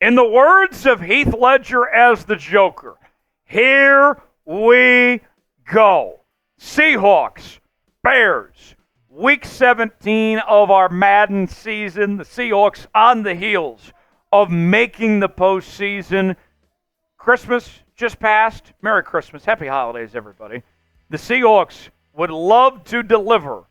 In the words of Heath Ledger as the Joker, here we go. Seahawks, Bears, Week 17 of our Madden season. The Seahawks on the heels of making the postseason. Christmas just passed. Merry Christmas. Happy holidays, everybody. The Seahawks would love to deliver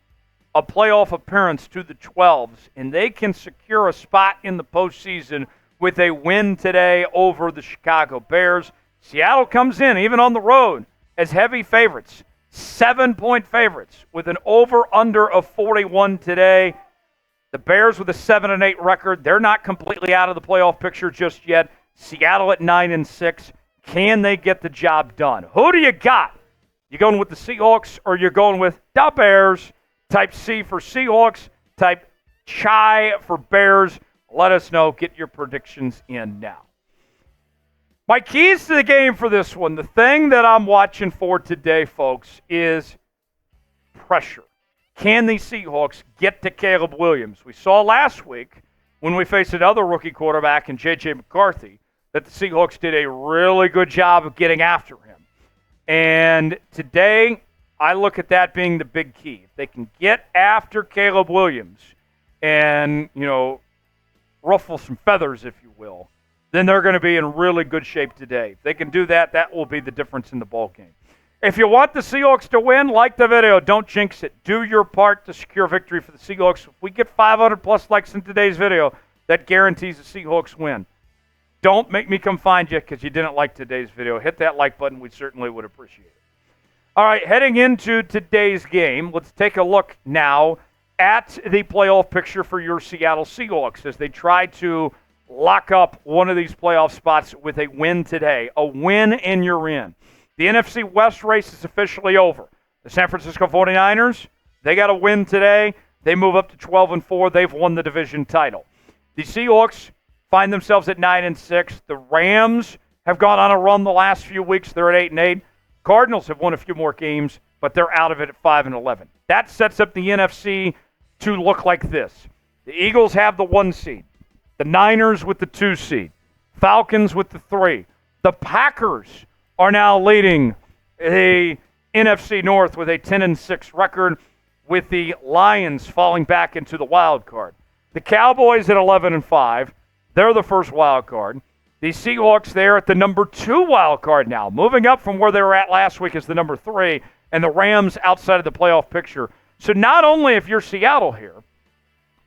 a playoff appearance to the 12s, and they can secure a spot in the postseason with a win today over the Chicago Bears. Seattle comes in, even on the road, as heavy favorites, 7-point favorites, with an over-under of 41 today. The Bears with a 7-8 record. They're not completely out of the playoff picture just yet. Seattle at 9-6. Can they get the job done? Who do you got? You going with the Seahawks or you're going with the Bears? Type C for Seahawks. Type Chi for Bears. Let us know. Get your predictions in now. My keys to the game for this one, the thing that I'm watching for today, folks, is pressure. Can the Seahawks get to Caleb Williams? We saw last week when we faced another rookie quarterback in J.J. McCarthy that the Seahawks did a really good job of getting after him. And today, I look at that being the big key. If they can get after Caleb Williams and, ruffle some feathers, if you will, then they're going to be in really good shape today. If they can do that, that will be the difference in the ballgame. If you want the Seahawks to win, like the video. Don't jinx it. Do your part to secure victory for the Seahawks. If we get 500-plus likes in today's video, that guarantees the Seahawks win. Don't make me come find you because you didn't like today's video. Hit that like button. We certainly would appreciate it. All right, heading into today's game, let's take a look now at the playoff picture for your Seattle Seahawks as they try to lock up one of these playoff spots with a win today. A win and you're in. The NFC West race is officially over. The San Francisco 49ers, they got a win today. They move up to 12-4. They've won the division title. The Seahawks find themselves at 9-6. The Rams have gone on a run the last few weeks. They're at 8-8. Cardinals have won a few more games, but they're out of it at 5-11. That sets up the NFC to look like this. The Eagles have the 1 seed. The Niners with the 2 seed. Falcons with the 3. The Packers are now leading the NFC North with a 10-6 record, with the Lions falling back into the wild card. The Cowboys at 11-5. They're the first wild card. The Seahawks there at the number 2 wild card now, moving up from where they were at last week as the number 3, and the Rams outside of the playoff picture. So not only if you're Seattle here,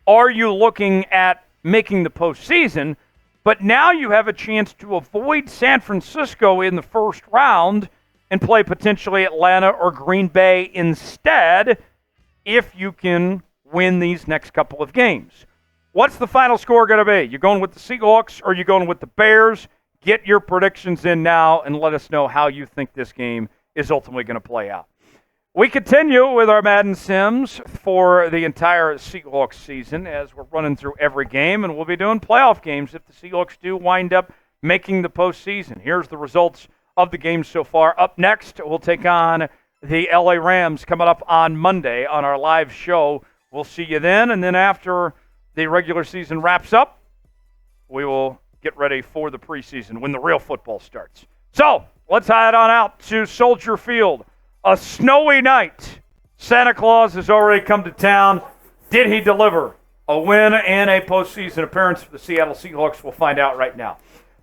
are you looking at making the postseason, but now you have a chance to avoid San Francisco in the first round and play potentially Atlanta or Green Bay instead if you can win these next couple of games. What's the final score going to be? You going with the Seahawks or you going with the Bears? Get your predictions in now and let us know how you think this game is ultimately going to play out. We continue with our Madden Sims for the entire Seahawks season as we're running through every game, and we'll be doing playoff games if the Seahawks do wind up making the postseason. Here's the results of the games so far. Up next, we'll take on the LA Rams coming up on Monday on our live show. We'll see you then, and then after the regular season wraps up, we will get ready for the preseason when the real football starts. So let's head on out to Soldier Field. A snowy night. Santa Claus has already come to town. Did he deliver a win and a postseason appearance for the Seattle Seahawks? We'll find out right now.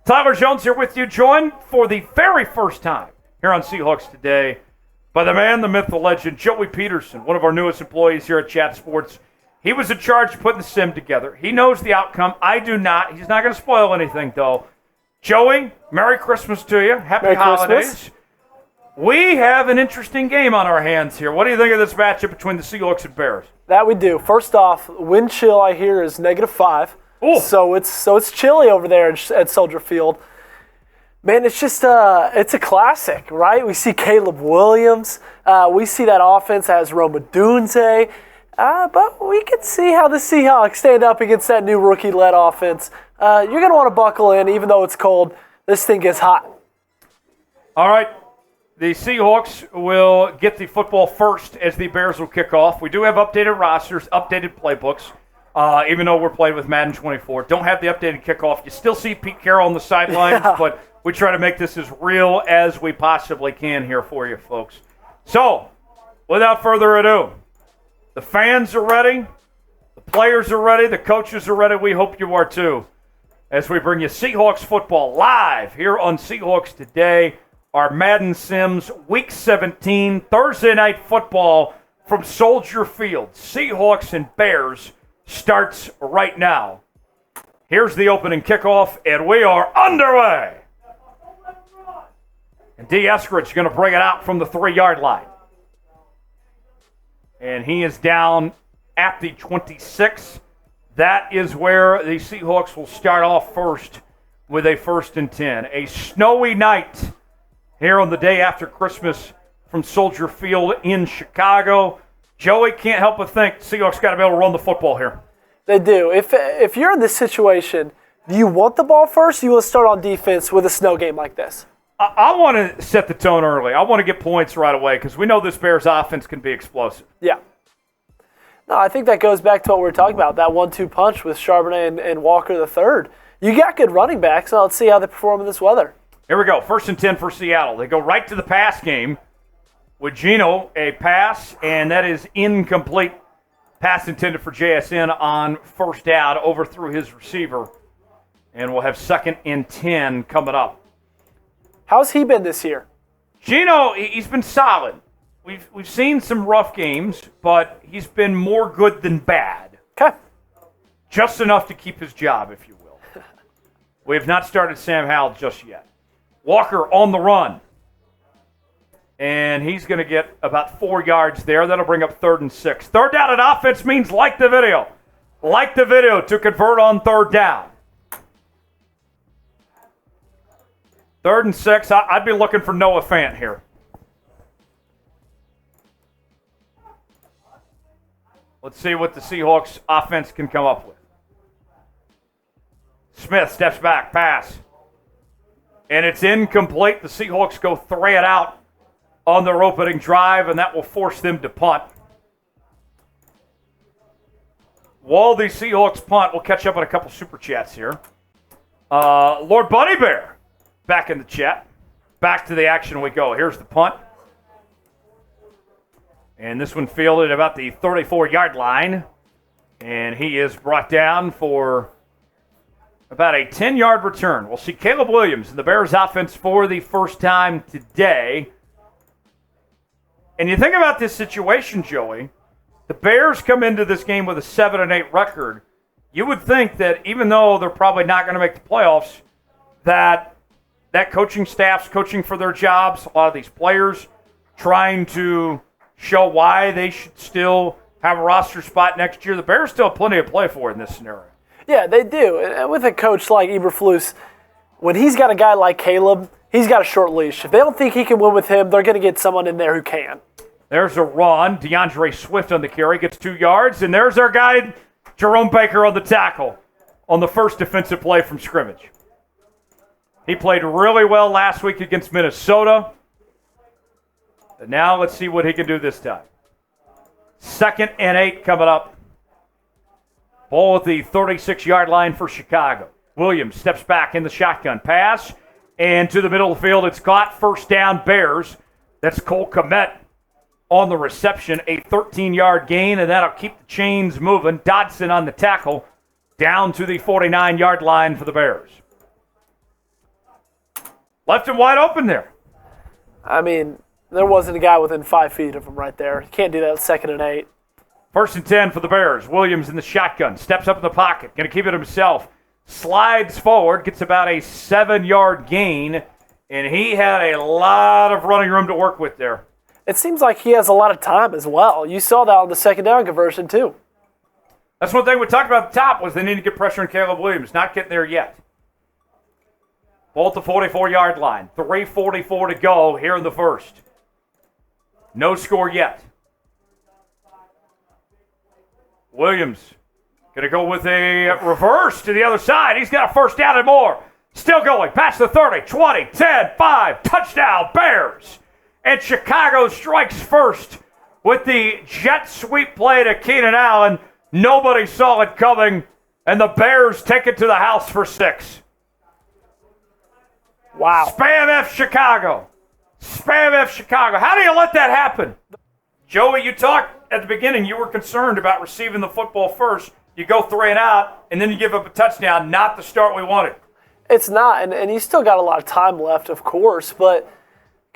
Tyler Jones here with you, joined for the very first time here on Seahawks Today by the man, the myth, the legend, Joey Petersen, one of our newest employees here at Chat Sports. He was in charge of putting the sim together. He knows the outcome. I do not. He's not going to spoil anything, though. Joey, Merry Christmas to you. Happy holidays. Christmas. We have an interesting game on our hands here. What do you think of this matchup between the Seahawks and Bears? That we do. First off, wind chill I hear is -5. Ooh. So it's chilly over there at Soldier Field. Man, it's just it's a classic, right? We see Caleb Williams. We see that offense has Odunze. But we can see how the Seahawks stand up against that new rookie-led offense. You're going to want to buckle in, even though it's cold. This thing gets hot. All right. The Seahawks will get the football first as the Bears will kick off. We do have updated rosters, updated playbooks. even though we're playing with Madden 24. Don't have the updated kickoff. You still see Pete Carroll on the sidelines, but we try to make this as real as we possibly can here for you, folks. So, without further ado, the fans are ready, the players are ready, the coaches are ready. We hope you are too, as we bring you Seahawks football live here on Seahawks Today, our Madden Sims Week 17 Thursday Night Football from Soldier Field. Seahawks and Bears starts right now. Here's the opening kickoff, and we are underway. And D. Eskridge going to bring it out from the 3-yard line. And he is down at the 26. That is where the Seahawks will start off first with a 1st and 10. A snowy night here on the day after Christmas from Soldier Field in Chicago. Joey, can't help but think Seahawks got to be able to run the football here. They do. If you're in this situation, do you want the ball first, or you want to start on defense with a snow game like this? I want to set the tone early. I want to get points right away because we know this Bears offense can be explosive. Yeah. No, I think that goes back to what we were talking about, that 1-2 punch with Charbonnet and Walker III. You got good running backs, so let's see how they perform in this weather. Here we go. 1st and 10 for Seattle. They go right to the pass game with Geno, a pass, and that is incomplete. Pass intended for JSN on 1st down, overthrew his receiver. And we'll have 2nd and 10 coming up. How's he been this year? Geno, he's been solid. We've seen some rough games, but he's been more good than bad. Okay. Just enough to keep his job, if you will. We have not started Sam Howell just yet. Walker on the run. And he's going to get about 4 yards there. That'll bring up 3rd and 6. 3rd down at offense means like the video. Like the video to convert on 3rd down. 3rd and 6. I'd be looking for Noah Fant here. Let's see what the Seahawks offense can come up with. Smith steps back, pass. And it's incomplete. The Seahawks go 3 it out on their opening drive, and that will force them to punt. While the Seahawks punt, we'll catch up on a couple super chats here. Lord Bunny Bear back in the chat. Back to the action we go. Here's the punt. And this one fielded about the 34-yard line. And he is brought down for about a 10-yard return. We'll see Caleb Williams in the Bears offense for the first time today. And you think about this situation, Joey. The Bears come into this game with a 7-8 record. You would think that even though they're probably not going to make the playoffs, that coaching staff's coaching for their jobs, a lot of these players trying to show why they should still have a roster spot next year. The Bears still have plenty to play for in this scenario. Yeah, they do. And with a coach like Eberflus, when he's got a guy like Caleb, he's got a short leash. If they don't think he can win with him, they're going to get someone in there who can. There's a run. DeAndre Swift on the carry, gets 2 yards. And there's our guy, Jerome Baker, on the tackle on the first defensive play from scrimmage. He played really well last week against Minnesota. And now let's see what he can do this time. 2nd and 8 coming up. Ball at the 36-yard line for Chicago. Williams steps back in the shotgun pass. And to the middle of the field, it's caught. 1st down, Bears. That's Cole Kmet on the reception. A 13-yard gain, and that'll keep the chains moving. Dodson on the tackle. Down to the 49-yard line for the Bears. Left him wide open there. I mean, there wasn't a guy within 5 feet of him right there. You can't do that 2nd and 8. 1st and 10 for the Bears. Williams in the shotgun. Steps up in the pocket. Going to keep it himself. Slides forward. Gets about a 7-yard gain. And he had a lot of running room to work with there. It seems like he has a lot of time as well. You saw that on the 2nd down conversion too. That's one thing we talked about at the top was they need to get pressure on Caleb Williams. Not getting there yet. Ball at the 44-yard line. 3:44 to go here in the first. No score yet. Williams going to go with a reverse to the other side. He's got a 1st down and more. Still going. Past the 30, 20, 10, 5. Touchdown, Bears. And Chicago strikes first with the jet sweep play to Keenan Allen. Nobody saw it coming, and the Bears take it to the house for 6. Wow. Spam F Chicago. Spam F Chicago. How do you let that happen? Joey, you talked at the beginning, you were concerned about receiving the football first. You go 3 and out, and then you give up a touchdown. Not the start we wanted. It's not, and you still got a lot of time left, of course, but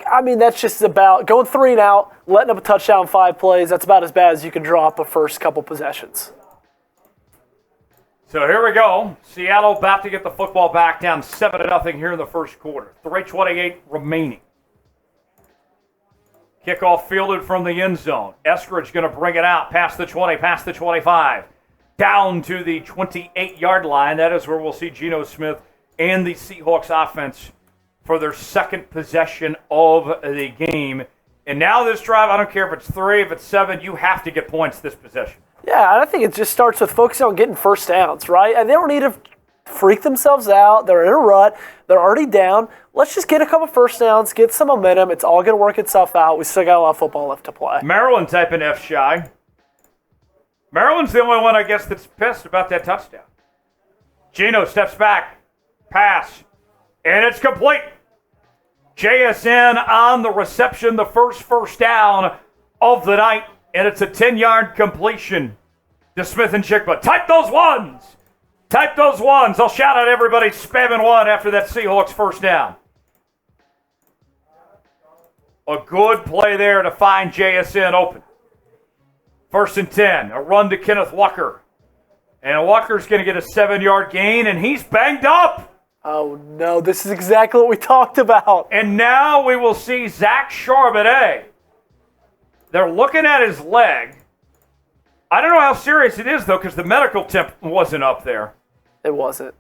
I mean, that's just about going 3 and out, letting up a touchdown in 5 plays. That's about as bad as you can draw up a first couple possessions. So here we go. Seattle about to get the football back, down 7-0 here in the first quarter. 3:28 remaining. Kickoff fielded from the end zone. Eskridge going to bring it out past the 20, past the 25, down to the 28-yard line. That is where we'll see Geno Smith and the Seahawks offense for their second possession of the game. And now this drive, I don't care if it's 3, if it's 7, you have to get points this possession. Yeah, I think it just starts with focusing on getting first downs, right? And they don't need to freak themselves out. They're in a rut. They're already down. Let's just get a couple first downs, get some momentum. It's all going to work itself out. We still got a lot of football left to play. Maryland typing F shy. Maryland's the only one, I guess, that's pissed about that touchdown. Geno steps back. Pass. And it's complete. JSN on the reception, the first down of the night. And it's a 10-yard completion to Smith and Chigba. Type those ones. Type those ones. I'll shout out everybody spamming 1 after that Seahawks first down. A good play there to find JSN open. 1st and 10. A run to Kenneth Walker. And Walker's going to get a 7-yard gain, and he's banged up. Oh, no. This is exactly what we talked about. And now we will see Zach Charbonnet. They're looking at his leg. I don't know how serious it is, though, because the medical tip wasn't up there. It wasn't.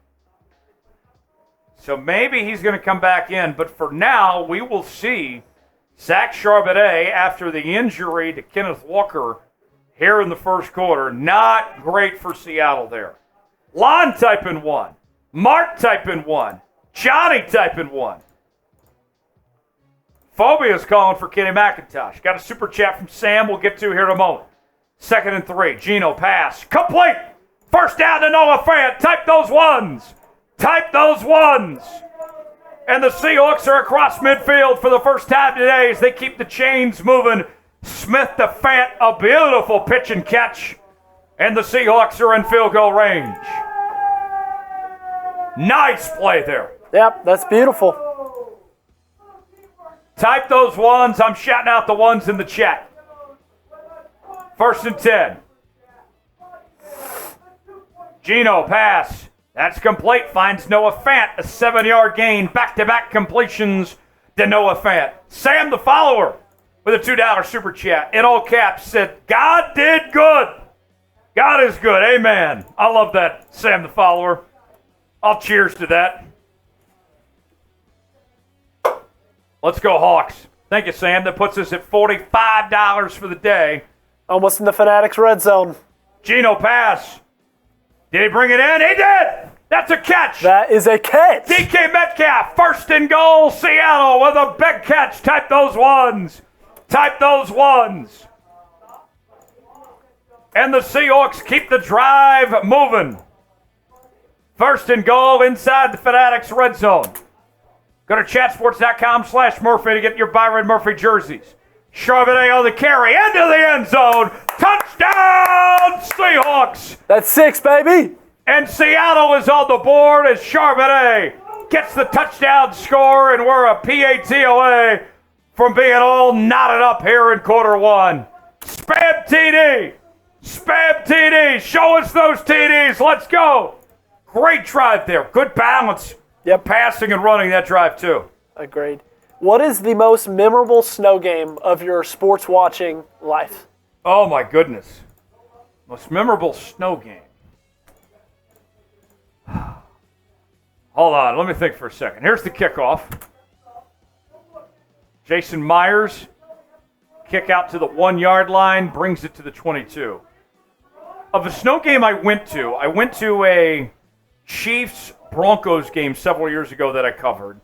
So maybe he's going to come back in. But for now, we will see Zach Charbonnet after the injury to Kenneth Walker here in the first quarter. Not great for Seattle there. Lon typing 1. Mark typing 1. Johnny typing 1. Phobia's calling for Kenny McIntosh. Got a super chat from Sam we'll get to here in a moment. 2nd and 3. Geno pass. Complete. First down to Noah Fant. Type those ones. Type those ones. And the Seahawks are across midfield for the first time today as they keep the chains moving. Smith to Fant. A beautiful pitch and catch. And the Seahawks are in field goal range. Nice play there. Yep, that's beautiful. Type those ones. I'm shouting out the ones in the chat. 1st and 10. Geno pass. That's complete. Finds Noah Fant. A 7-yard gain. Back-to-back completions to Noah Fant. Sam the follower with a $2 super chat. In all caps said, God did good. God is good. Amen. I love that, Sam the follower. I'll cheers to that. Let's go Hawks. Thank you, Sam. That puts us at $45 for the day. Almost in the Fanatics red zone. Geno pass. Did he bring it in? He did. That's a catch. That is a catch. DK Metcalf, 1st and goal, Seattle with a big catch. Type those ones. Type those ones. And the Seahawks keep the drive moving. 1st and goal inside the Fanatics red zone. Go to chatsports.com/Murphy to get your Byron Murphy jerseys. Charbonnet on the carry into the end zone. Touchdown, Seahawks. That's 6, baby. And Seattle is on the board as Charbonnet gets the touchdown score, and we're a PAT away from being all knotted up here in quarter 1. Spam TD. Spam TD. Show us those TDs. Let's go. Great drive there. Good balance. Yep. Passing and running that drive, too. Agreed. What is the most memorable snow game of your sports watching life? Oh, my goodness. Most memorable snow game. Hold on. Let me think for a second. Here's the kickoff. Jason Myers, kick out to the 1-yard line, brings it to the 22. Of a snow game I went to a Chiefs-Broncos game several years ago that I covered.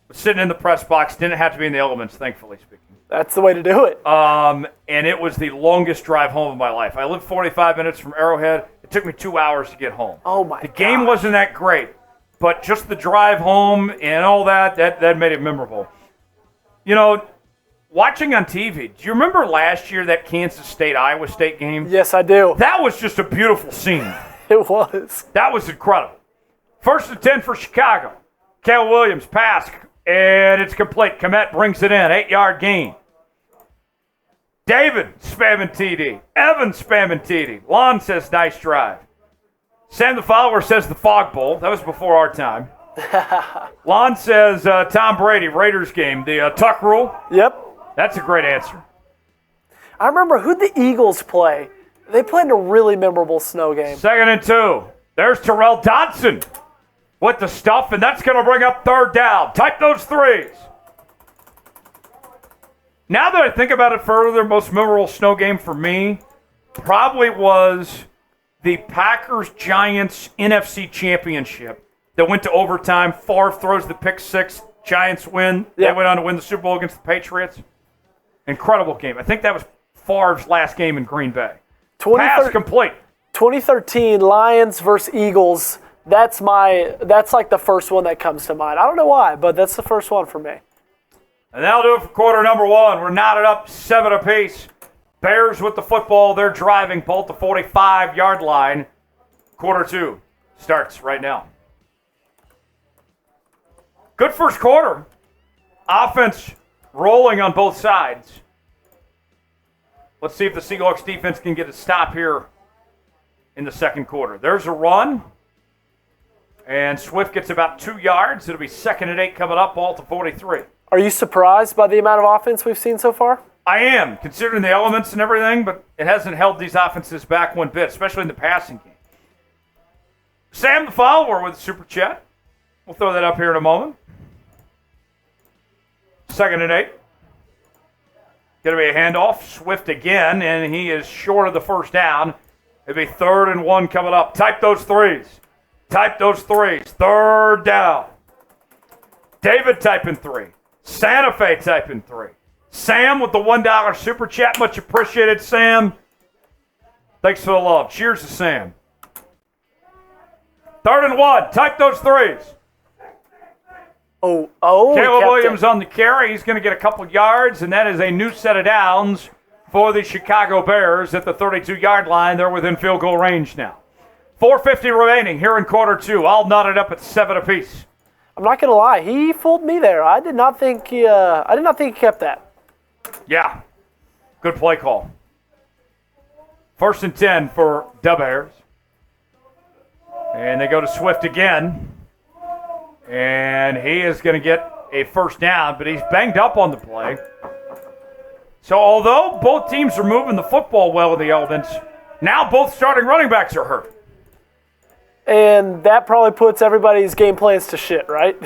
Was sitting in the press box, didn't have to be in the elements, thankfully speaking. That's the way to do it. And it was the longest drive home of my life. I lived 45 minutes from Arrowhead. It took me 2 hours to get home. Oh, my God. The game wasn't that great, but just the drive home and all that made it memorable. You know, watching on TV, do you remember last year that Kansas State-Iowa State game? Yes, I do. That was just a beautiful scene. It was. That was incredible. 1st and 10 for Chicago. Caleb Williams pass, and it's complete. Kenneth brings it in, 8-yard gain. David spamming TD. Evan spamming TD. Lon says nice drive. Sam the follower says the fog bowl. That was before our time. Lon says Tom Brady, Raiders game. The tuck rule. Yep. That's a great answer. I remember who the Eagles play. They played in a really memorable snow game. 2nd and 2. There's Terrell Dodson with the stuff, and that's going to bring up 3rd down. Type those threes. Now that I think about it further, the most memorable snow game for me probably was the Packers-Giants NFC Championship that went to overtime. Favre throws the pick six. Giants win. Yep. They went on to win the Super Bowl against the Patriots. Incredible game. I think that was Favre's last game in Green Bay. Pass complete. 2013 Lions versus Eagles. That's like the first one that comes to mind. I don't know why, but that's the first one for me. And that'll do it for quarter number 1. We're knotted up 7 apiece. Bears with the football. They're driving both the 45-yard line. Quarter 2 starts right now. Good first quarter. Offense rolling on both sides. Let's see if the Seahawks defense can get a stop here in the second quarter. There's a run. And Swift gets about 2 yards. It'll be 2nd and 8 coming up, ball to 43. Are you surprised by the amount of offense we've seen so far? I am, considering the elements and everything, but it hasn't held these offenses back one bit, especially in the passing game. Sam the follower with a super chat. We'll throw that up here in a moment. 2nd and 8. Going to be a handoff. Swift again, and he is short of the first down. It'll be 3rd and 1 coming up. Type those threes. Type those threes. 3rd down. David typing 3. Santa Fe typing 3. Sam with the $1 super chat. Much appreciated, Sam. Thanks for the love. Cheers to Sam. 3rd and 1. Type those threes. Oh. Caleb Williams on the carry. He's going to get a couple yards, and that is a new set of downs for the Chicago Bears at the 32-yard line. They're within field goal range now. 4:50 remaining here in quarter 2. All knotted up at 7 apiece. I'm not gonna lie, he fooled me there. I did not think he kept that. Yeah, good play call. 1st and 10 for the Bears, and they go to Swift again, and he is going to get a first down, but he's banged up on the play. So although both teams are moving the football well in the elements, now both starting running backs are hurt. And that probably puts everybody's game plans to shit, right?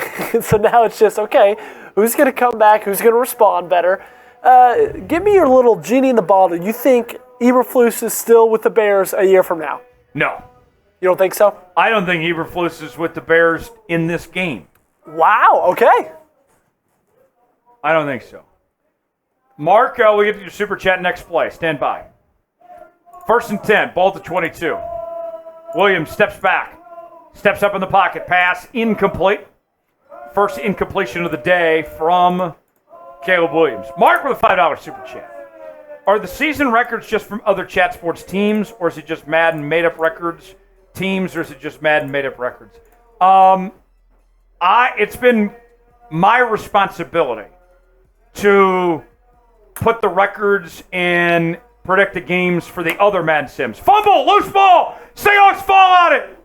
So now it's just, okay, who's going to come back? Who's going to respond better? Give me your little genie in the bottle. You think Eberflus is still with the Bears a year from now? No. You don't think so? I don't think Eberflus is with the Bears in this game. Wow, okay. I don't think so. Mark, we'll get to your super chat next play. Stand by. 1st and 10, ball to 22. Williams steps back, steps up in the pocket, pass, incomplete. First incompletion of the day from Caleb Williams. Mark with a $5 super chat. Are the season records just from other chat sports teams, or is it just Madden made-up records teams, or is it just Madden made-up records? It's been my responsibility to put the records and predict the games for the other Madden sims. Fumble, loose ball, Seahawks fall on it.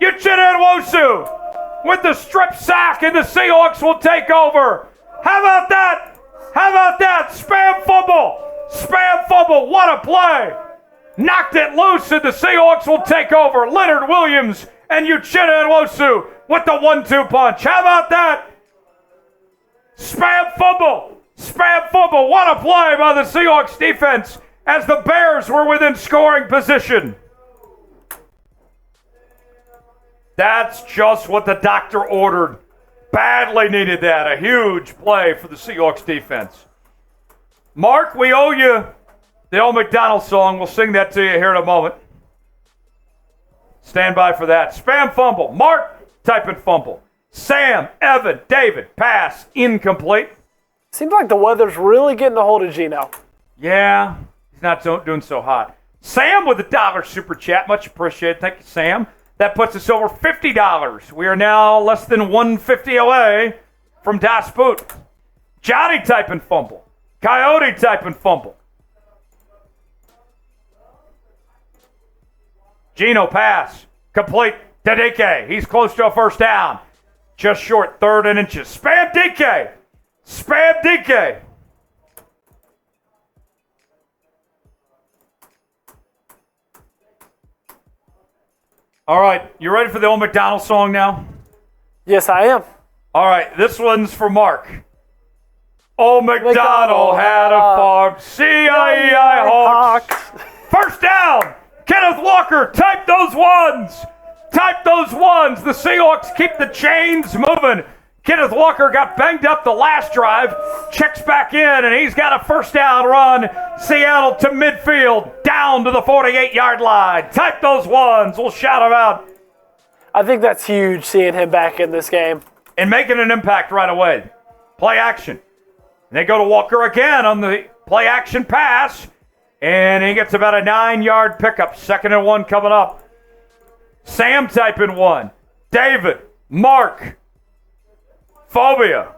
Uchenna Nwosu with the strip sack, and the Seahawks will take over. How about that? How about that? Spam fumble. Spam fumble. What a play. Knocked it loose, and the Seahawks will take over. Leonard Williams and Uchenna Nwosu with the 1-2 punch. How about that? Spam fumble. Spam fumble. What a play by the Seahawks defense as the Bears were within scoring position. That's just what the doctor ordered. Badly needed that. A huge play for the Seahawks defense. Mark, we owe you the old Macdonald song. We'll sing that to you here in a moment. Stand by for that. Spam fumble. Mark, type and fumble. Sam, Evan, David, pass, incomplete. Seems like the weather's really getting a hold of Geno. Yeah, he's not doing so hot. Sam with $1 super chat. Much appreciated. Thank you, Sam. That puts us over $50. We are now less than $150 away from Das Boot. Johnny type and fumble. Coyote type and fumble. Geno pass. Complete to DK. He's close to a first down. Just short, 3rd and inches. Spam DK. Spam DK. All right, you ready for the old Macdonald song now? Yes, I am. All right, this one's for Mark. Old Macdonald had a farm. C-I-E-I Hawks. First down. Kenneth Walker, type those ones. Type those ones. The Seahawks keep the chains moving. Kenneth Walker got banged up the last drive. Checks back in, and he's got a first down run. Seattle to midfield, down to the 48-yard line. Type those ones. We'll shout them out. I think that's huge seeing him back in this game. And making an impact right away. Play action. And they go to Walker again on the play action pass. And he gets about a 9-yard pickup. 2nd and 1 coming up. Sam typing 1. David. Mark. Phobia.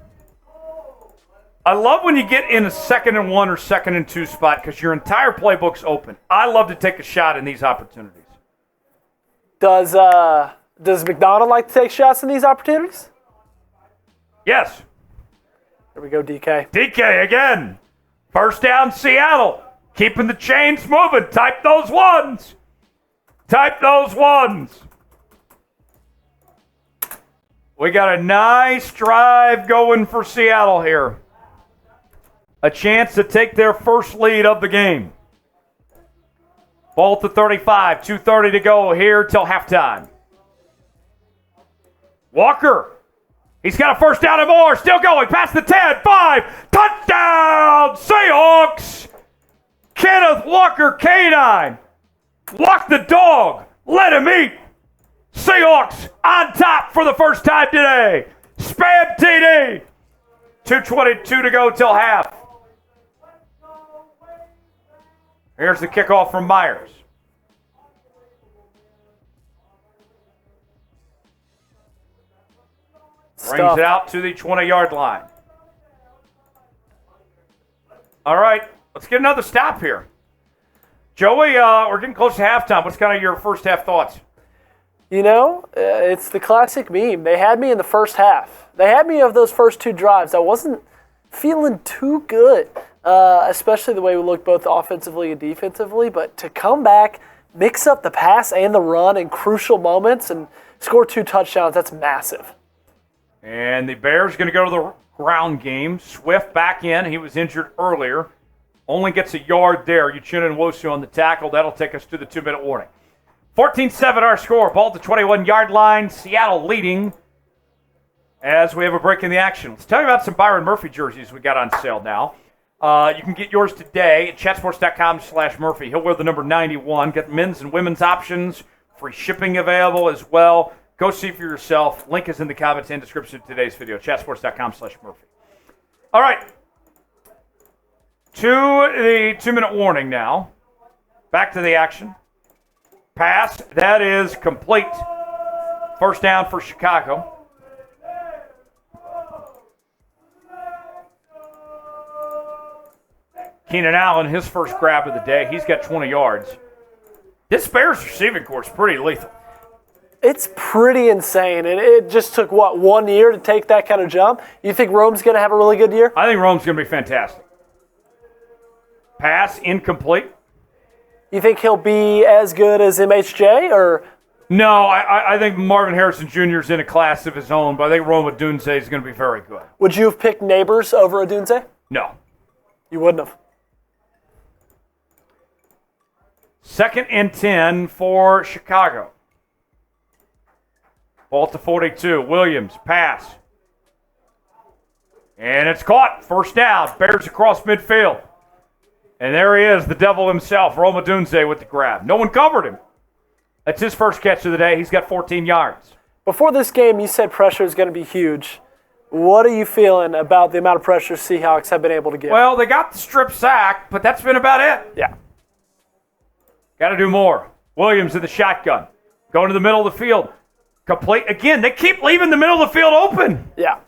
I love when you get in a 2nd and 1 or 2nd and 2 spot because your entire playbook's open. I love to take a shot in these opportunities. Does Macdonald like to take shots in these opportunities? Yes. Here we go, DK. DK again. First down, Seattle. Keeping the chains moving. Type those ones. Type those ones. We got a nice drive going for Seattle here. A chance to take their first lead of the game. Ball to 35. 2:30 to go here till halftime. Walker. He's got a first down and more. Still going. Past the 10. 5. Touchdown, Seahawks. Kenneth Walker, K9. Walk the dog. Let him eat. Seahawks on top for the first time today. Spam TD. 2:22 to go till half. Here's the kickoff from Myers. Brings it out to the 20-yard line. All right, let's get another stop here. Joey, we're getting close to halftime. What's kind of your first half thoughts? You know, it's the classic meme. They had me in the first half. They had me of those first 2 drives. I wasn't feeling too good, especially the way we looked both offensively and defensively. But to come back, mix up the pass and the run in crucial moments and score 2 touchdowns, that's massive. And the Bears going to go to the ground game. Swift back in. He was injured earlier. Only gets a yard there. Uchenna Nwosu on the tackle. That'll take us to the 2-minute warning. 14-7 our score. Ball to 21-yard line. Seattle leading as we have a break in the action. Let's tell you about some Byron Murphy jerseys we got on sale now. You can get yours today at chatsports.com/Murphy. He'll wear the number 91. Get men's and women's options. Free shipping available as well. Go see for yourself. Link is in the comments and description of today's video. Chatsports.com/Murphy. All right. To the 2-minute warning now. Back to the action. Pass. That is complete. First down for Chicago. Keenan Allen, his first grab of the day. He's got 20 yards. This Bears receiving corps is pretty lethal. It's pretty insane. And it just took, 1 year to take that kind of jump? You think Rome's going to have a really good year? I think Rome's going to be fantastic. Pass, incomplete. You think he'll be as good as MHJ? Or No, I think Marvin Harrison Jr. is in a class of his own, but I think Rome Odunze is going to be very good. would you have picked Neighbors over Odunze? No. You wouldn't have. 2nd and 10 for Chicago. Ball to 42. Williams, pass. And it's caught. First down. Bears across midfield. And there he is, the devil himself, Odunze with the grab. No one covered him. That's his first catch of the day. He's got 14 yards. Before this game, you said pressure is going to be huge. What are you feeling about the amount of pressure Seahawks have been able to get? Well, they got the strip sack, but that's been about it. Yeah. Got to do more. Williams in the shotgun. Going to the middle of the field. Complete. Again, they keep leaving the middle of the field open. Yeah.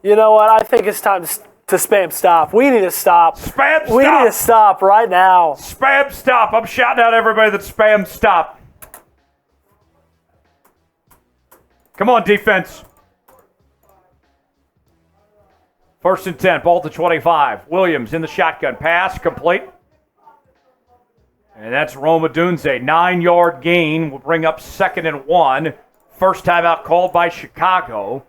You know what? I think it's time to spam stop. We need to stop. Spam stop. We need to stop right now. Spam stop. I'm shouting out everybody that spam stop. Come on, defense. 1st and 10, ball to 25. Williams in the shotgun. Pass, complete. And that's Odunze. 9-yard gain will bring up 2nd and 1. First timeout called by Chicago.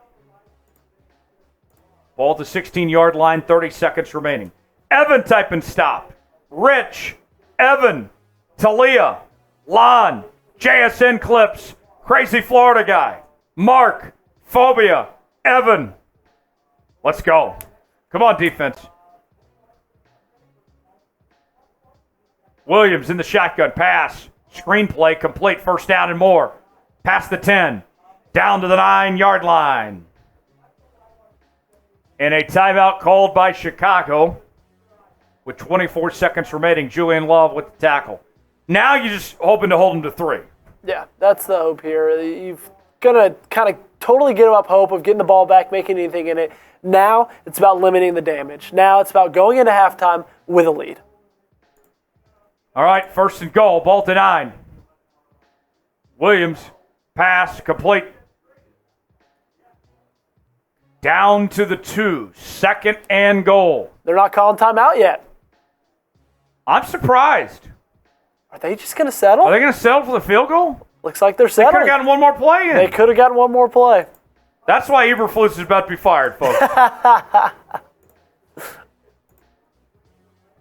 Ball to 16-yard line, 30 seconds remaining. Evan type and stop. Rich, Evan, Talia, Lon, JSN clips, crazy Florida guy, Mark, Phobia, Evan. Let's go. Come on, defense. Williams in the shotgun. Pass. Screenplay complete. First down and more. Past the 10. Down to the 9-yard line. And a timeout called by Chicago with 24 seconds remaining. Julian Love with the tackle. Now you're just hoping to hold them to 3. Yeah, that's the hope here. You've going to kind of totally give up hope of getting the ball back, making anything in it. Now it's about limiting the damage. Now it's about going into halftime with a lead. All right, 1st and goal. Ball to 9. Williams. Pass complete. Down to the 2. 2nd and goal. They're not calling timeout yet. I'm surprised. Are they just going to settle? Are they going to settle for the field goal? Looks like they're They settling. could have gotten one more play in. They could have gotten one more play. That's why Eberflus is about to be fired, folks.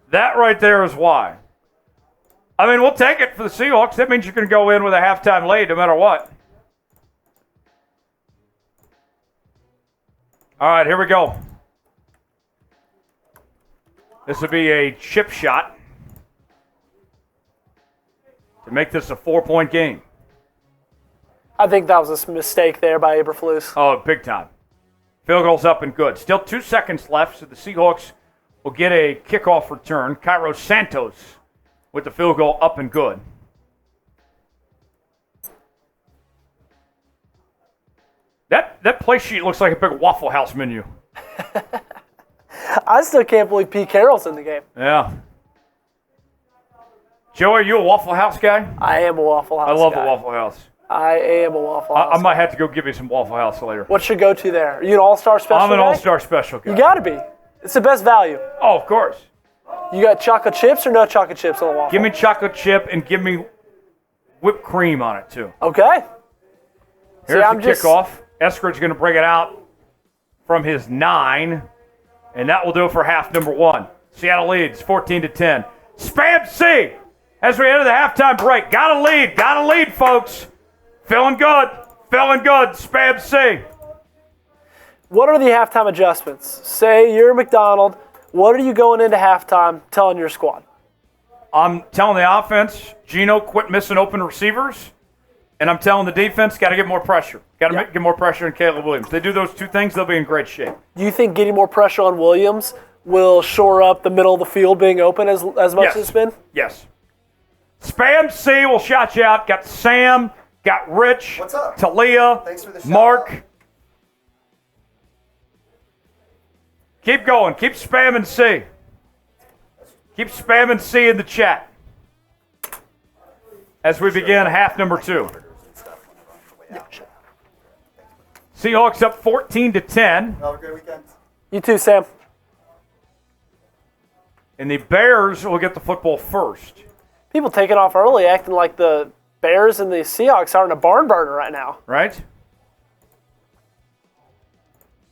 That right there is why. I mean, we'll take it for the Seahawks. That means you can go in with a halftime lead no matter what. All right, here we go. This will be a chip shot to make this a 4-point game. I think that was a mistake there by Eberflus. Oh, big time. Field goal's up and good. Still 2 seconds left, so the Seahawks will get a kickoff return. Cairo Santos with the field goal up and good. That play sheet looks like a big Waffle House menu. I still can't believe Pete Carroll's in the game. Yeah. Joe, are you a Waffle House guy? I am a Waffle House I love guy. the Waffle House. I am a Waffle House I might have to go give you some Waffle House later. What's your go-to there? Are you an all-star special I'm an guy? all-star special guy. You got to be. It's the best value. Oh, of course. You got chocolate chips or no chocolate chips on the waffle? Give me chocolate chip and give me whipped cream on it, too. Okay. Here's the kickoff. Eskridge's going to bring it out from his 9, and that will do it for half number 1. Seattle leads 14-10. Spam C as we enter the halftime break. Got a lead, folks. Feeling good. Spam C. What are the halftime adjustments? Say you're Macdonald. What are you going into halftime telling your squad? I'm telling the offense, Geno, quit missing open receivers. And I'm telling the defense, got to get more pressure. Got to get more pressure on Caleb Williams. They do those 2 things, they'll be in great shape. Do you think getting more pressure on Williams will shore up the middle of the field being open as much as it's been? Yes. Spam C will shout you out. Got Sam, got Rich, What's up? Talia, Thanks for the shout Mark. out. Keep going. Keep spamming C. Keep spamming C in the chat as we begin half number 2. Seahawks up 14-10. Have a great weekend. You too, Sam. And the Bears will get the football first. People taking off early, acting like the Bears and the Seahawks aren't a barn burner right now. Right?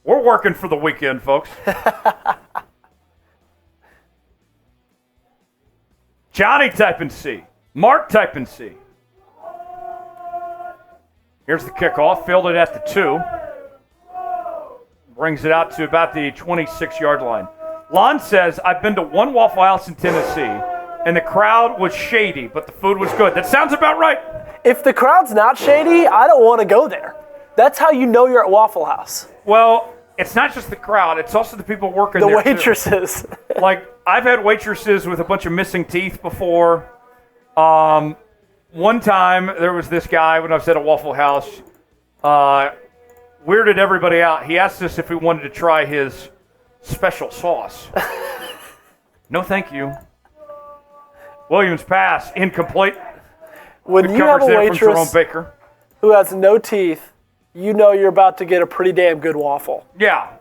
We're working for the weekend, folks. Johnny typing C. Mark typing C. Here's the kickoff. Fielded at the 2. Brings it out to about the 26-yard line. Lon says, I've been to one Waffle House in Tennessee, and the crowd was shady, but the food was good. That sounds about right. If the crowd's not shady, I don't want to go there. That's how you know you're at Waffle House. Well, it's not just the crowd. It's also the people working there, the waitresses. Like, I've had waitresses with a bunch of missing teeth before. One time, there was this guy when I was at a Waffle House, weirded everybody out. He asked us if we wanted to try his special sauce. No, thank you. Williams pass, incomplete. When Good you have a coverage there from Jerome waitress Baker. who has no teeth, you know you're about to get a pretty damn good waffle. Yeah.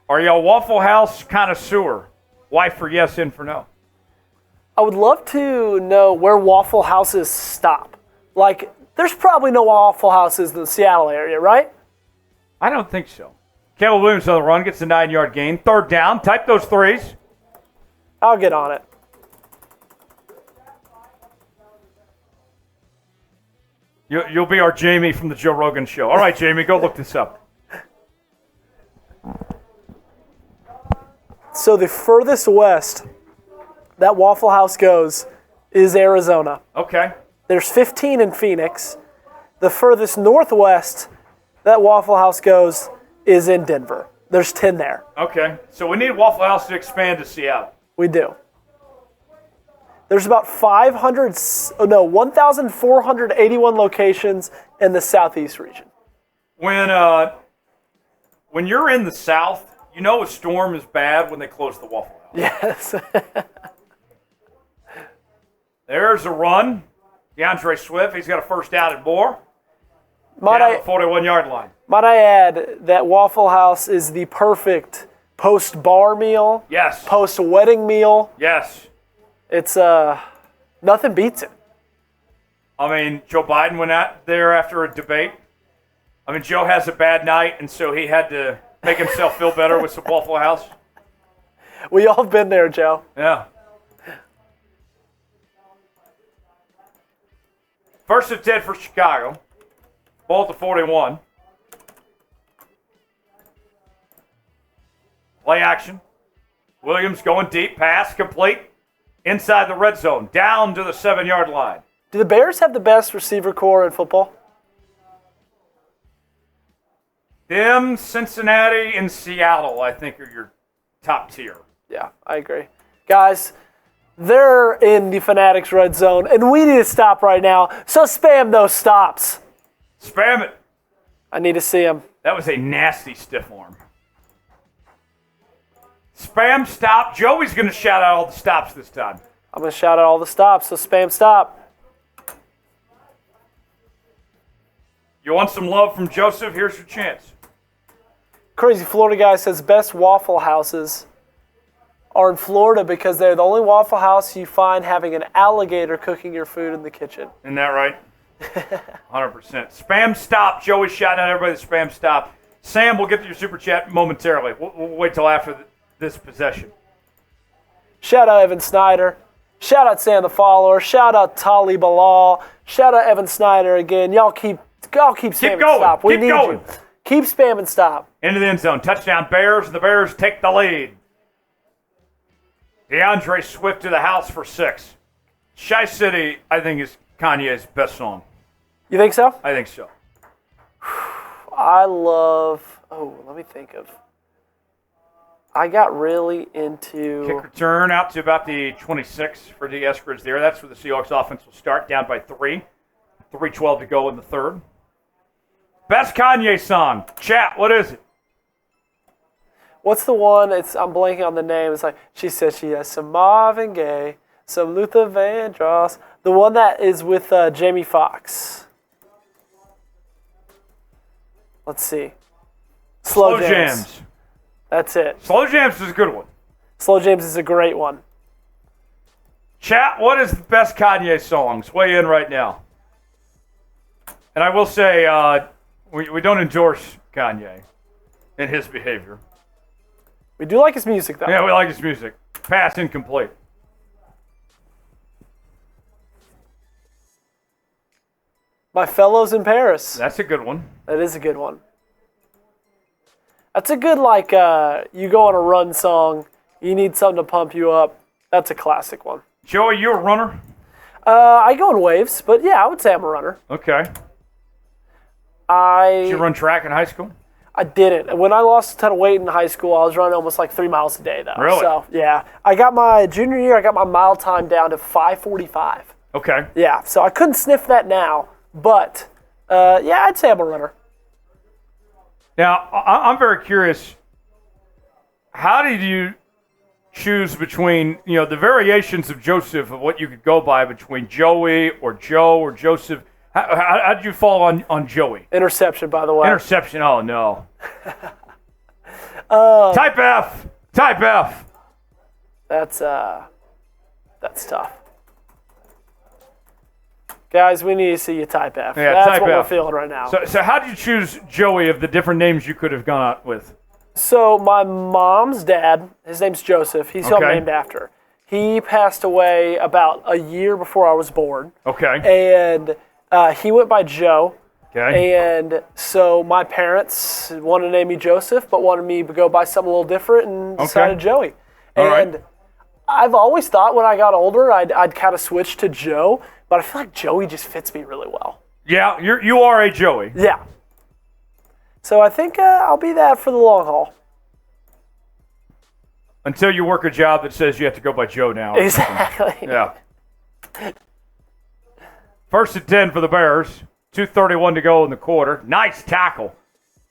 Are you a Waffle House connoisseur? Why for yes, in for no? I would love to know where Waffle Houses stop. Like, there's probably no Waffle Houses in the Seattle area, right? I don't think so. Caleb Williams on the run, gets a 9-yard gain. Third down, type those threes. I'll get on it. You'll be our Jamie from the Joe Rogan show. All right, Jamie, go look this up. So the furthest west that Waffle House goes is Arizona. Okay. There's 15 in Phoenix. The furthest northwest that Waffle House goes is in Denver. There's 10 there. Okay. So we need Waffle House to expand to Seattle. We do. There's about 1,481 locations in the southeast region. When you're in the South, you know a storm is bad when they close the Waffle House. Yes. There's a run. DeAndre Swift, he's got a first down and more. Might Down the 41-yard line. Might I add that Waffle House is the perfect post-bar meal, Yes. post-wedding meal. Yes. It's, nothing beats it. I mean, Joe Biden went out there after a debate. I mean, Joe has a bad night, and so he had to make himself feel better with some Waffle House. We all been there, Joe. Yeah. First and 10 for Chicago. Ball at the 41. Play action. Williams going deep. Pass complete. Inside the red zone. Down to the 7-yard line. Do the Bears have the best receiver core in football? Them, Cincinnati, and Seattle, I think, are your top tier. Yeah, I agree. Guys, they're in the Fanatics red zone, and we need to stop right now. So spam those stops. Spam it. I need to see them. That was a nasty stiff arm. Spam stop. Joey's going to shout out all the stops this time. I'm going to shout out all the stops, so spam stop. You want some love from Joseph? Here's your chance. Crazy Florida guy says best Waffle Houses are in Florida because they're the only Waffle House you find having an alligator cooking your food in the kitchen. Isn't that right? 100%. Spam stop. Joey's shouting out everybody the spam stop. Sam, we'll get to your super chat momentarily. We'll wait till after this possession. Shout out Evan Snyder. Shout out Sam the Follower. Shout out Tali Bilal. Shout out Evan Snyder again. Y'all keep spamming going. stop. We Keep need going. you. Keep spamming stop. Into the end zone. Touchdown Bears, and the Bears take the lead. DeAndre Swift to the house for 6. Shy City, I think, is Kanye's best song. You think so? I think so. I let me think of. I got really into. Kick return out to about the 26 for the Eskridge there. That's where the Seahawks offense will start, down by 3. 3:12 to go in the third. Best Kanye song. Chat, what is it? What's the one? I'm blanking on the name. It's like, she said she has some Marvin Gaye, some Luther Vandross. The one that is with Jamie Foxx. Let's see. Slow Jams. That's it. Slow Jams is a good one. Slow Jams is a great one. Chat, what is the best Kanye songs? Weigh in right now. And I will say, we don't endorse Kanye and his behavior. We do like his music, though. Yeah, we like his music. Pass incomplete. My fellows in Paris. That's a good one. That is a good one. That's a good, you go on a run song, you need something to pump you up. That's a classic one. Joey, you a runner? I go in waves, but yeah, I would say I'm a runner. Okay. Did you run track in high school? I didn't. When I lost a ton of weight in high school, I was running almost 3 miles a day, though. Really? So, yeah. I got my junior year, I got my mile time down to 5:45. Okay. Yeah, so I couldn't sniff that now, but, yeah, I'd say I'm a runner. Now, I'm very curious. How did you choose between, the variations of Joseph, of what you could go by between Joey or Joe or Joseph? How did you fall on Joey? Interception, by the way. Interception, oh no. Type F. Type F. That's tough. Guys, we need to see you type F. Yeah, that's type what F. we're feeling right now. So how did you choose Joey of the different names you could have gone out with? So my mom's dad, his name's Joseph. He's who I'm named after. He passed away about a year before I was born. Okay. And he went by Joe. Okay. And so my parents wanted to name me Joseph, but wanted me to go by something a little different and decided Joey. All and right. I've always thought when I got older I'd kind of switch to Joe, but I feel like Joey just fits me really well. Yeah, you are a Joey. Yeah. So I think I'll be that for the long haul. Until you work a job that says you have to go by Joe now. Exactly. Yeah. 1st and 10 for the Bears. 2:31 to go in the quarter. Nice tackle.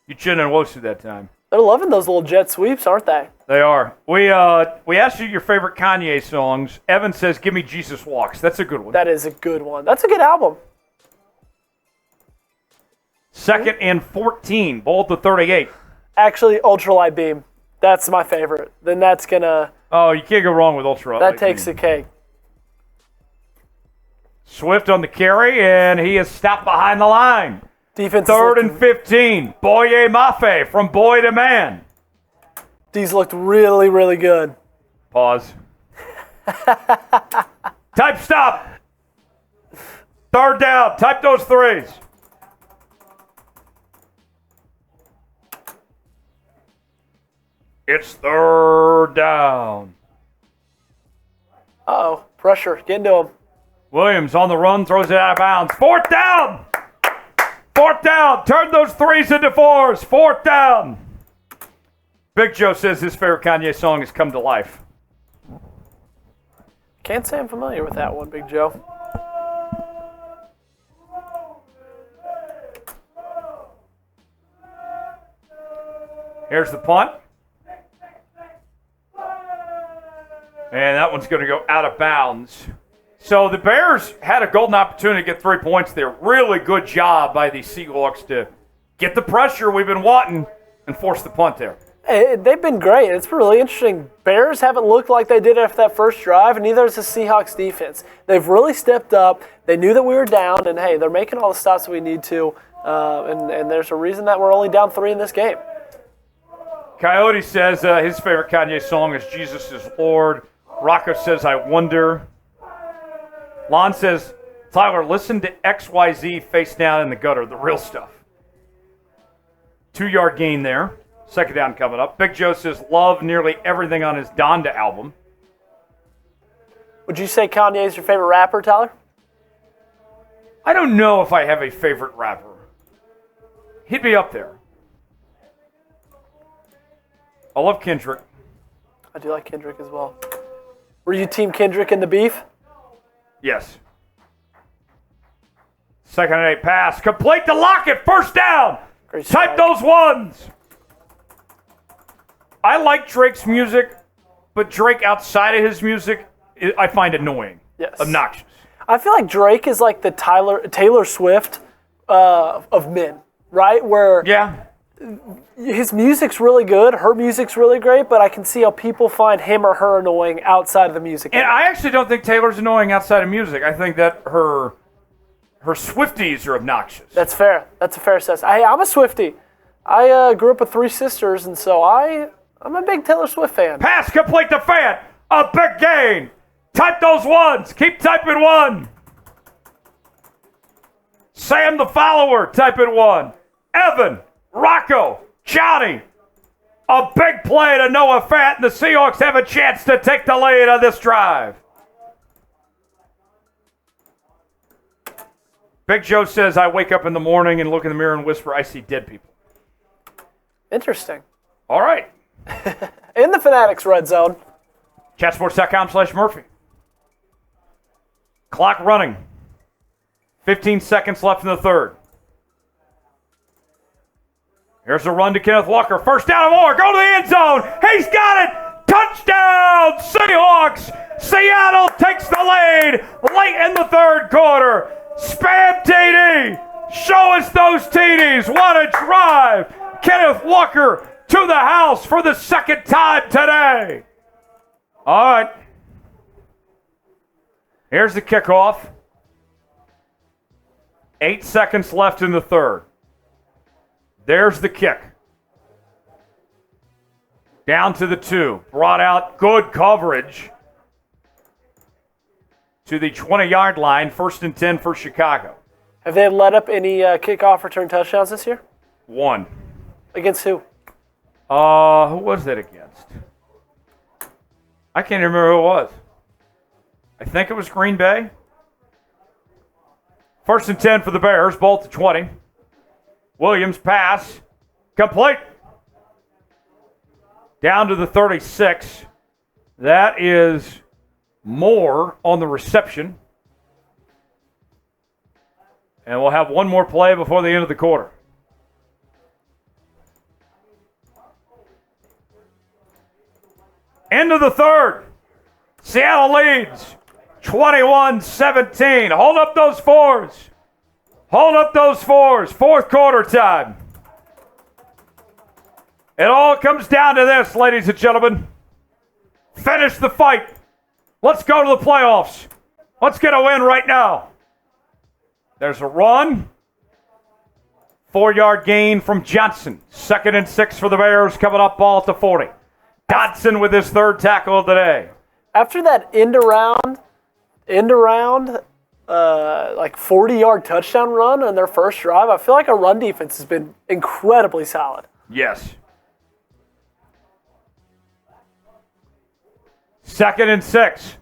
You shouldn't have Wosu that time. They're loving those little jet sweeps, aren't they? They are. We asked you your favorite Kanye songs. Evan says, "Give me Jesus Walks." That's a good one. That is a good one. That's a good album. 2nd and 14. Ball at the 38. Actually, ultralight beam. That's my favorite. Then that's gonna. Oh, you can't go wrong with ultra. That takes the cake. Swift on the carry, and he is stopped behind the line. Defense. 3rd and 15. Boye Mafe from boy to man. These looked really, really good. Pause. Type stop. 3rd down. Type those threes. It's 3rd down. Uh-oh. Pressure. Get into him. Williams on the run, throws it out of bounds. 4th down. 4th down. Turn those threes into fours. 4th down. Big Joe says his favorite Kanye song has come to life. Can't say I'm familiar with that one, Big Joe. Here's the punt. And that one's going to go out of bounds. So the Bears had a golden opportunity to get 3 points there. Really good job by the Seahawks to get the pressure we've been wanting and force the punt there. Hey, they've been great. It's really interesting. Bears haven't looked like they did after that first drive, and neither has the Seahawks defense. They've really stepped up. They knew that we were down, and hey, they're making all the stops we need to. And there's a reason that we're only down 3 in this game. Coyote says his favorite Kanye song is Jesus is Lord. Rocco says, I wonder. Lon says, Tyler, listen to XYZ face down in the gutter, the real stuff. 2-yard gain there. 2nd down coming up. Big Joe says, love nearly everything on his Donda album. Would you say Kanye is your favorite rapper, Tyler? I don't know if I have a favorite rapper. He'd be up there. I love Kendrick. I do like Kendrick as well. Were you team Kendrick in the beef? Yes. 2nd and 8 pass. Complete to Lockett. 1st down. Great Type strike. those ones. I like Drake's music, but Drake outside of his music, I find annoying. Yes. Obnoxious. I feel like Drake is like the Taylor Swift of men, right? Where Yeah. his music's really good, her music's really great, but I can see how people find him or her annoying outside of the music. And I actually don't think Taylor's annoying outside of music. I think that her Swifties are obnoxious. That's fair. That's a fair assessment. Hey, I'm a Swiftie. I grew up with 3 sisters, and so I'm a big Taylor Swift fan. Pass complete to Fant. A big gain. Type those ones. Keep typing one. Sam the follower, type in 1. Evan, Rocco, Johnny. A big play to Noah Fant, and the Seahawks have a chance to take the lead on this drive. Big Joe says, I wake up in the morning and look in the mirror and whisper, I see dead people. Interesting. All right. In the Fanatics Red Zone. Chatsports.com/Murphy. Clock running. 15 seconds left in the third. Here's a run to Kenneth Walker. First down and more. Go to the end zone. He's got it. Touchdown, Seahawks. Seattle takes the lead late in the third quarter. Spam TD. Show us those TDs. What a drive. Kenneth Walker to the house for the second time today. All right. Here's the kickoff. 8 seconds left in the third. There's the kick. Down to the 2. Brought out, good coverage. To the 20-yard line, 1st and 10 for Chicago. Have they let up any kickoff return touchdowns this year? 1. Against who? Who was that against? I can't even remember who it was. I think it was Green Bay. 1st and 10 for the Bears, ball to 20. Williams pass, complete. Down to the 36. That is Moore on the reception. And we'll have one more play before the end of the quarter. End of the third. Seattle leads 21-17. Hold up those fours. Hold up those fours. Fourth quarter time. It all comes down to this, ladies and gentlemen. Finish the fight. Let's go to the playoffs. Let's get a win right now. There's a run. 4-yard gain from Johnson. 2nd and 6 for the Bears, coming up ball to 40. Dodson with his third tackle of the day. After that end around, like 40-yard touchdown run on their first drive, I feel like our run defense has been incredibly solid. Yes. 2nd and 6.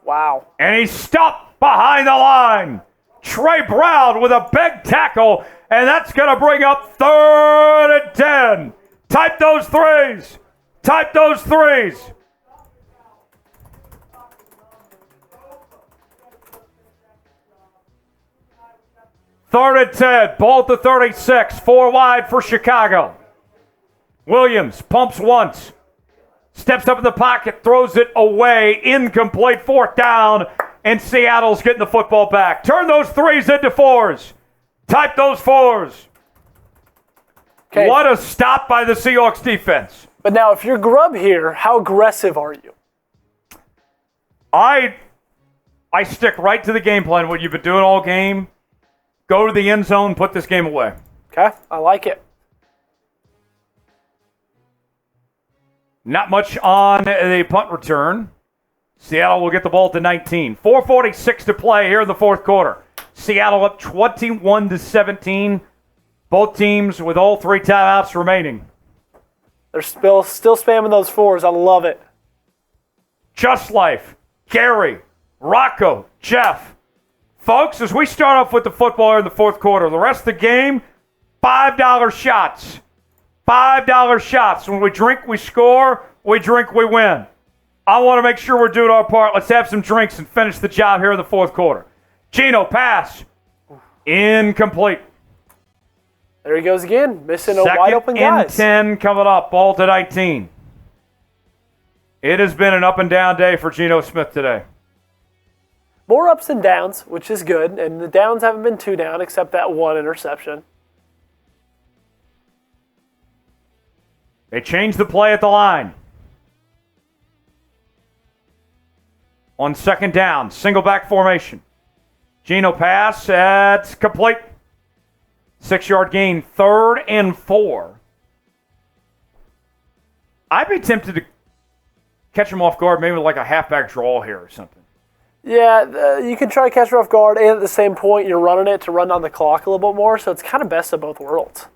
Wow. And he's stopped behind the line. Trey Brown with a big tackle, and that's going to bring up 3rd and 10. Type those threes. Type those threes. Third and 10. Ball to 36. 4 wide for Chicago. Williams pumps once. Steps up in the pocket. Throws it away. Incomplete. 4th down. And Seattle's getting the football back. Turn those threes into 4s. Type those 4s. Okay. What a stop by the Seahawks defense. But now, if you're Grubb here, how aggressive are you? I stick right to the game plan, what you've been doing all game. Go to the end zone, put this game away. Okay, I like it. Not much on the punt return. Seattle will get the ball to 19. 4:46 to play here in the fourth quarter. Seattle up 21-17. Both teams with all 3 timeouts remaining. They're still spamming those 4s. I love it. Just Life, Gary, Rocco, Jeff. Folks, as we start off with the football here in the fourth quarter, the rest of the game, $5 shots. $5 shots. When we drink, we score. We drink, we win. I want to make sure we're doing our part. Let's have some drinks and finish the job here in the fourth quarter. Geno pass. Incomplete. There he goes again, missing a wide open guy. 2nd and 10 coming up, ball to 19. It has been an up and down day for Geno Smith today. More ups and downs, which is good, and the downs haven't been too down except that one interception. They changed the play at the line. On 2nd down, single back formation. Geno pass, that's complete. 6-yard gain, 3rd and 4. I'd be tempted to catch him off guard, maybe like a halfback draw here or something. Yeah, you can try to catch her off guard, and at the same point, you're running it to run down the clock a little bit more, so it's kind of best of both worlds.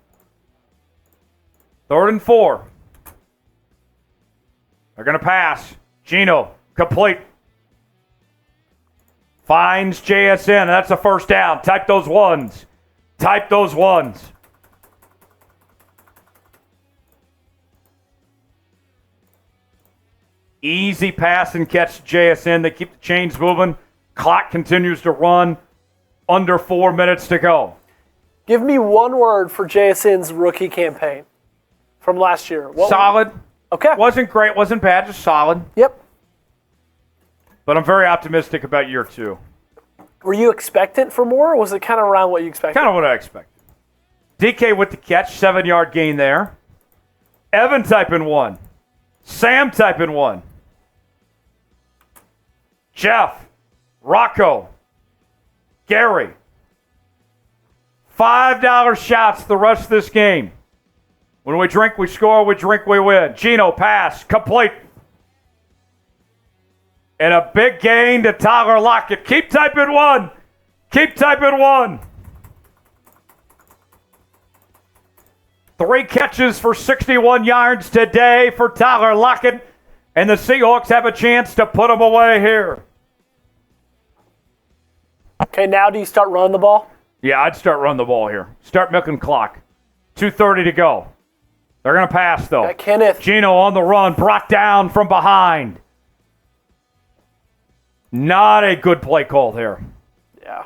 3rd and 4. They're going to pass. Geno, complete. Finds JSN. That's a first down. Type those ones. Type those ones. Easy pass and catch JSN. They keep the chains moving. Clock continues to run. Under 4 minutes to go. Give me one word for JSN's rookie campaign from last year. Solid. Okay. Wasn't great, wasn't bad, just solid. Yep. But I'm very optimistic about year 2. Were you expectant for more, or was it kind of around what you expected? Kind of what I expected. DK with the catch, 7-yard gain there. Evan typing 1. Sam typing 1. Jeff, Rocco, Gary. $5 shots the rest of this game. When we drink, we score. We drink, we win. Geno, pass, complete. And a big gain to Tyler Lockett. Keep typing 1. Keep typing 1. 3 catches for 61 yards today for Tyler Lockett. And the Seahawks have a chance to put them away here. Okay, now do you start running the ball? Yeah, I'd start running the ball here. Start milking clock. 2:30 to go. They're going to pass, though. Got Kenneth. Geno on the run, brought down from behind. Not a good play call there. Yeah.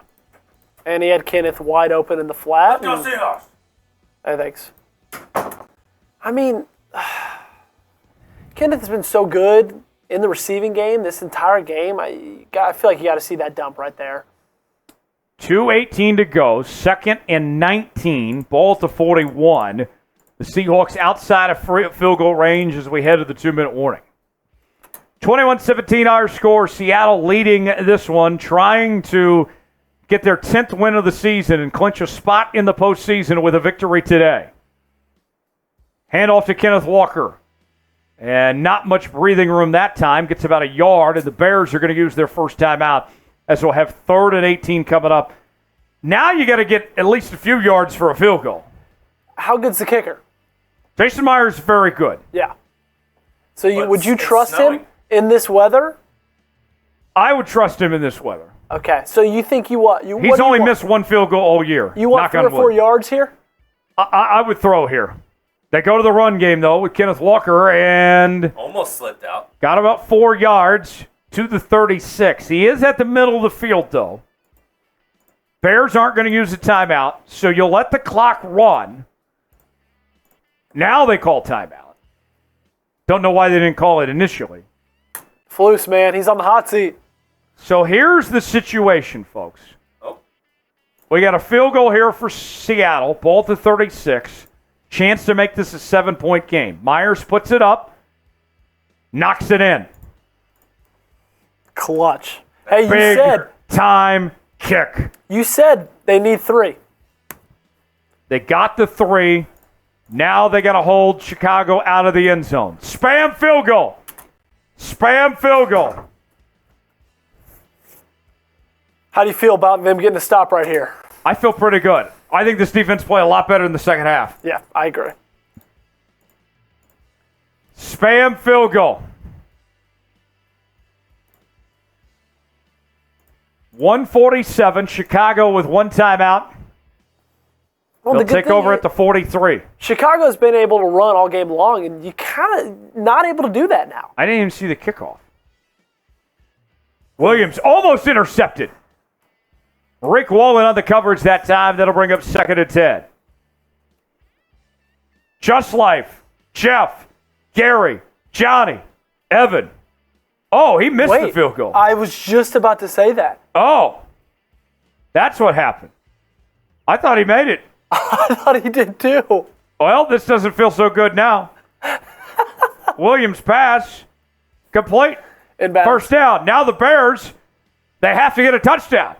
And he had Kenneth wide open in the flat. Let's go Seahawks. Hey, thanks. I mean, Kenneth has been so good in the receiving game this entire game. I feel like you got to see that dump right there. 2:18 to go. 2nd and 19. Ball at the 41. The Seahawks outside of field goal range as we head to the 2-minute warning. 21-17 our score. Seattle leading this one, trying to get their 10th win of the season and clinch a spot in the postseason with a victory today. Handoff to Kenneth Walker. And not much breathing room that time. Gets about a yard, and the Bears are going to use their first timeout as we'll have 3rd and 18 coming up. Now you got to get at least a few yards for a field goal. How good's the kicker? Jason Myers is very good. Yeah. So But would you it's trust him snowing. in this weather? I would trust him in this weather. Okay, so you think you what? You, He's what do you only want? missed 1 field goal all year. You want Knock 3 on or 4 wood. yards here? I would throw here. They go to the run game, though, with Kenneth Walker, and Almost slipped out. got about 4 yards to the 36. He is at the middle of the field, though. Bears aren't going to use a timeout, so you'll let the clock run. Now they call timeout. Don't know why they didn't call it initially. Flus, man, he's on the hot seat. So here's the situation, folks. Oh, We got a field goal here for Seattle, ball to 36. Chance to make this a 7-point game. Myers puts it up, knocks it in. Clutch. Hey, Big time kick. you said they need 3. They got the 3. Now they got to hold Chicago out of the end zone. Spam field goal. Spam field goal. How do you feel about them getting a stop right here? I feel pretty good. I think this defense played a lot better in the second half. Yeah, I agree. Spam field goal. 147. Chicago with 1 timeout. Well, They'll the good take thing over is at the 43. Chicago's been able to run all game long, and you kind of not able to do that now. I didn't even see the kickoff. Williams almost intercepted. Rick Woolen on the coverage that time. That'll bring up 2nd and 10. Just Life, Jeff, Gary, Johnny, Evan. Oh, he missed the field goal. I was just about to say that. Oh, that's what happened. I thought he made it. I thought he did too. Well, this doesn't feel so good now. Williams pass, complete. Inbounds. First down. Now the Bears, they have to get a touchdown.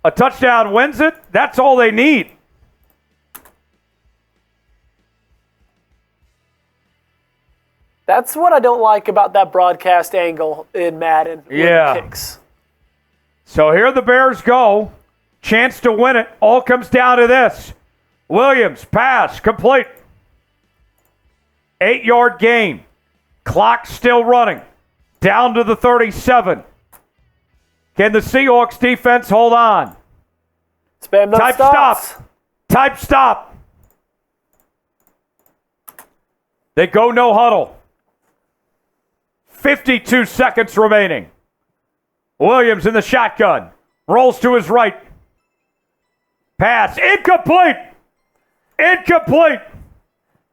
A touchdown wins it. That's all they need. That's what I don't like about that broadcast angle in Madden. Yeah. Kicks. So here the Bears go. Chance to win it. All comes down to this. Williams, pass, complete. 8-yard gain. Clock still running. Down to the 37. Can the Seahawks defense hold on? Spam no Type stops. stop. Type stop. They go no huddle. 52 seconds remaining. Williams in the shotgun. Rolls to his right. Pass. Incomplete. Incomplete.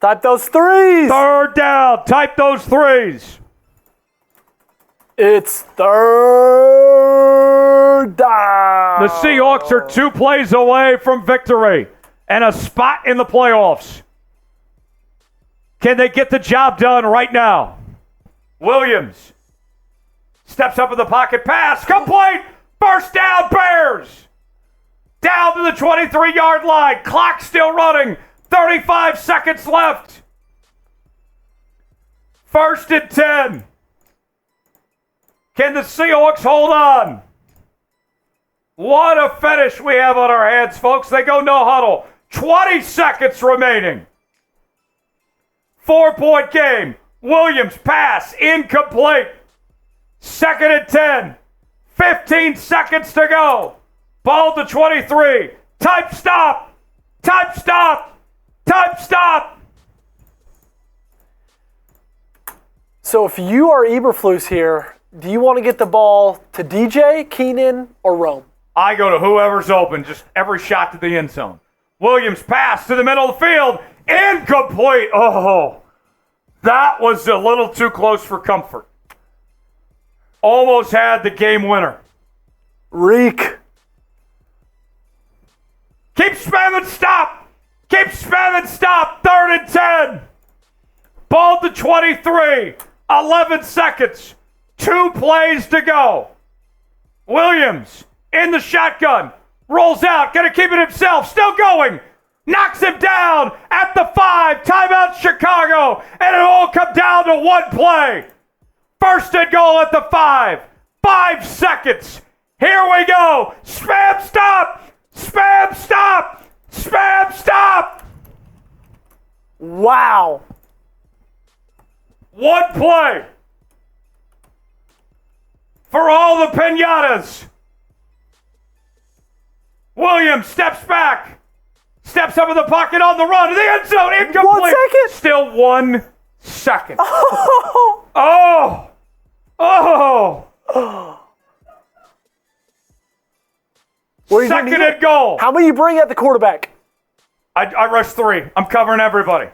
Type those threes. Third down. Type those threes. It's third down. The Seahawks are 2 plays away from victory and a spot in the playoffs. Can they get the job done right now? Williams steps up in the pocket. Pass. Complete. First down, Bears. Down to the 23-yard line. Clock still running. 35 seconds left. First and 10. Can the Seahawks hold on? What a finish we have on our hands, folks. They go no huddle. 20 seconds remaining. 4-point game. Williams pass. Incomplete. Second and 10. 15 seconds to go. Ball to 23. Type stop. Type stop. Type stop. So if you are Eberflus here, do you want to get the ball to DJ, Keenan, or Rome? I go to whoever's open. Just every shot to the end zone. Williams pass to the middle of the field. Incomplete. Oh, that was a little too close for comfort. Almost had the game winner. Reek. Keep spamming stop. Keep spamming stop. Third and 10. Ball to 23. 11 seconds. 2 plays to go. Williams in the shotgun. Rolls out. Going to keep it himself. Still going. Knocks him down at the 5. Timeout Chicago. And it all come down to one play. First and goal at the 5. 5 seconds. Here we go. Spam stop. Spam stop. Spam stop. Wow. One play. For all the pinatas. Williams steps back. Steps up in the pocket on the run to the end zone. Incomplete. 1 second. Still 1 second. Oh. Oh. Oh. What are you Second doing? and goal. How many you bring at the quarterback? I rush 3. I'm covering everybody.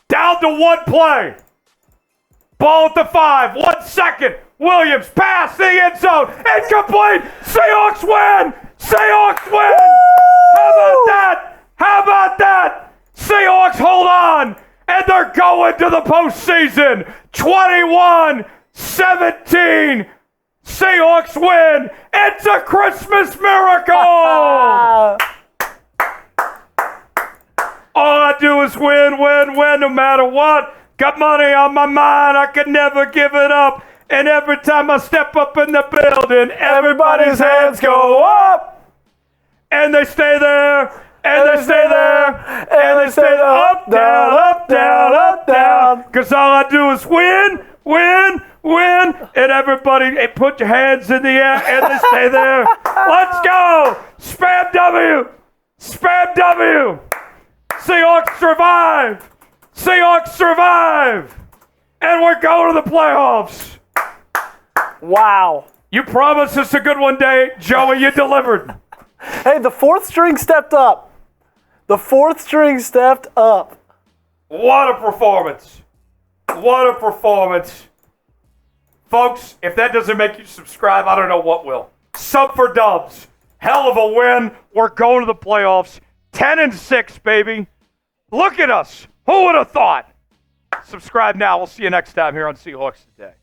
Down to 1 play. Ball at the 5. 1 second. Williams pass the end zone. Incomplete. Seahawks win. Seahawks win. Woo! How about that? How about that? Seahawks hold on. And they're going to the postseason. 21-17. Seahawks win. It's a Christmas miracle. All I do is win, win, win, no matter what. Got money on my mind, I can never give it up. And every time I step up in the building, everybody's hands go up. And they stay there, and they stay there, and they stay there. Up, down, up, down, up, down. Because all I do is win, win, win. And everybody, put your hands in the air, and they stay there. Let's go. Spam W. Spam W. Seahawks survive. Seahawks survive. And we're going to the playoffs. Wow. You promised us a good one day. Joey, you delivered. Hey, the 4th string stepped up. The 4th string stepped up. What a performance. What a performance. Folks, if that doesn't make you subscribe, I don't know what will. Sub for Dubs. Hell of a win. We're going to the playoffs. 10-6, baby. Look at us. Who would have thought? Subscribe now. We'll see you next time here on Seahawks Today.